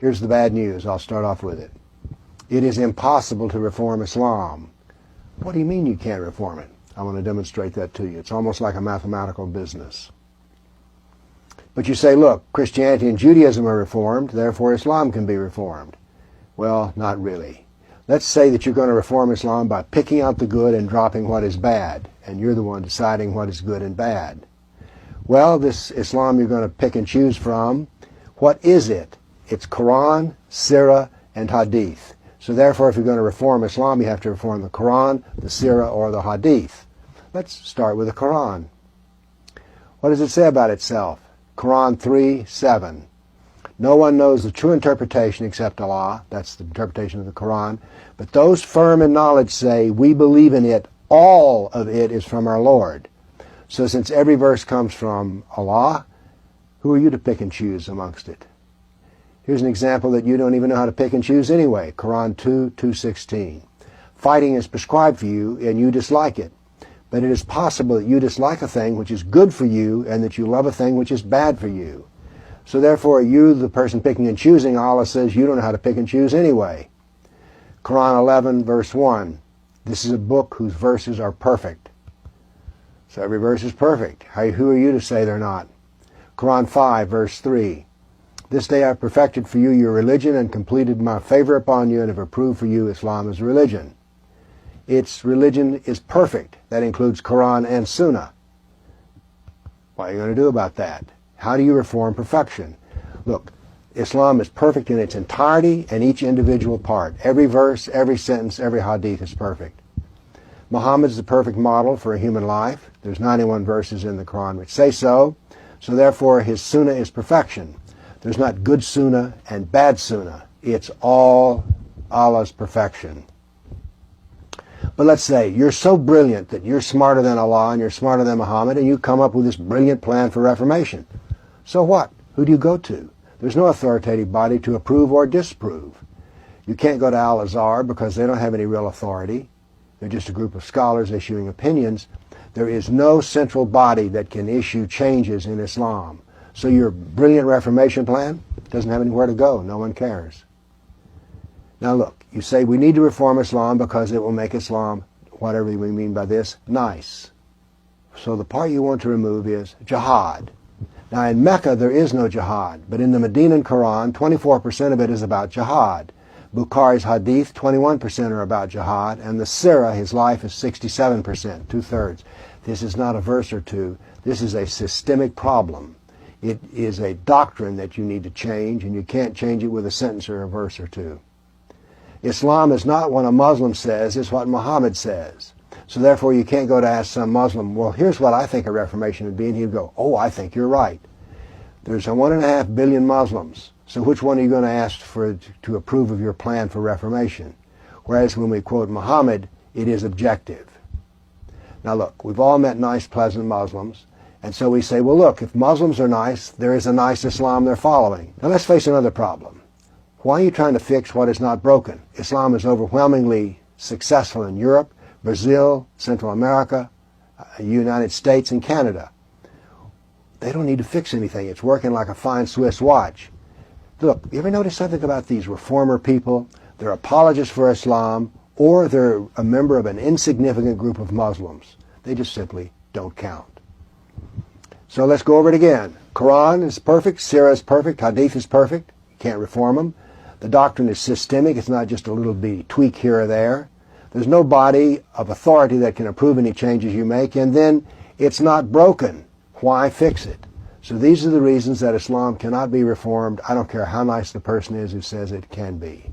Here's the bad news. I'll start off with it. It is impossible to reform Islam. What do you mean you can't reform it? I want to demonstrate that to you. It's almost like a mathematical business. But you say, look, Christianity and Judaism are reformed, therefore Islam can be reformed. Well, not really. Let's say that you're going to reform Islam by picking out the good and dropping what is bad, and you're the one deciding what is good and bad. Well, this Islam you're going to pick and choose from, what is it? It's Quran, Sirah, and Hadith. So therefore, if you're going to reform Islam, you have to reform the Quran, the Sirah, or the Hadith. Let's start with the Quran. What does it say about itself? Quran 3:7. No one knows the true interpretation except Allah. That's the interpretation of the Quran. But those firm in knowledge say, we believe in it. All of it is from our Lord. So since every verse comes from Allah, who are you to pick and choose amongst it? Here's an example that you don't even know how to pick and choose anyway. Quran 2:216. Fighting is prescribed for you and you dislike it. But it is possible that you dislike a thing which is good for you and that you love a thing which is bad for you. So therefore, you, the person picking and choosing, Allah says you don't know how to pick and choose anyway. Quran 11, verse 1. This is a book whose verses are perfect. So every verse is perfect. Who are you to say they're not? Quran 5, verse 3. This day I have perfected for you your religion and completed my favor upon you and have approved for you Islam as a religion. Its religion is perfect. That includes Quran and Sunnah. What are you going to do about that? How do you reform perfection? Look, Islam is perfect in its entirety and each individual part. Every verse, every sentence, every hadith is perfect. Muhammad is the perfect model for a human life. There's 91 verses in the Quran which say so. So therefore his Sunnah is perfection. There's not good Sunnah and bad Sunnah. It's all Allah's perfection. But let's say you're so brilliant that you're smarter than Allah and you're smarter than Muhammad and you come up with this brilliant plan for reformation. So what? Who do you go to? There's no authoritative body to approve or disapprove. You can't go to Al-Azhar because they don't have any real authority. They're just a group of scholars issuing opinions. There is no central body that can issue changes in Islam. So your brilliant reformation plan doesn't have anywhere to go. No one cares. Now look, you say we need to reform Islam because it will make Islam, whatever we mean by this, nice. So the part you want to remove is jihad. Now in Mecca there is no jihad, but in the Medinan Quran 24% of it is about jihad. Bukhari's Hadith 21% are about jihad, and the Sirah, his life, is 67%, 2/3. This is not a verse or two. This is a systemic problem. It is a doctrine that you need to change, and you can't change it with a sentence or a verse or two. Islam is not what a Muslim says, it's what Muhammad says. So therefore you can't go to ask some Muslim, well, here's what I think a reformation would be, and he'd go, oh, I think you're right. There's 1.5 billion Muslims, so which one are you going to ask to approve of your plan for reformation? Whereas when we quote Muhammad, it is objective. Now look, we've all met nice, pleasant Muslims, and so we say, well look, if Muslims are nice, there is a nice Islam they're following. Now let's face another problem. Why are you trying to fix what is not broken? Islam is overwhelmingly successful in Europe, Brazil, Central America, United States, and Canada. They don't need to fix anything. It's working like a fine Swiss watch. Look, you ever notice something about these reformer people? They're apologists for Islam, or they're a member of an insignificant group of Muslims. They just simply don't count. So let's go over it again. Quran is perfect, Sirah is perfect, Hadith is perfect. You can't reform them. The doctrine is systemic. It's not just a little bitty tweak here or there. There's no body of authority that can approve any changes you make, and then it's not broken. Why fix it? So these are the reasons that Islam cannot be reformed. I don't care how nice the person is who says it can be.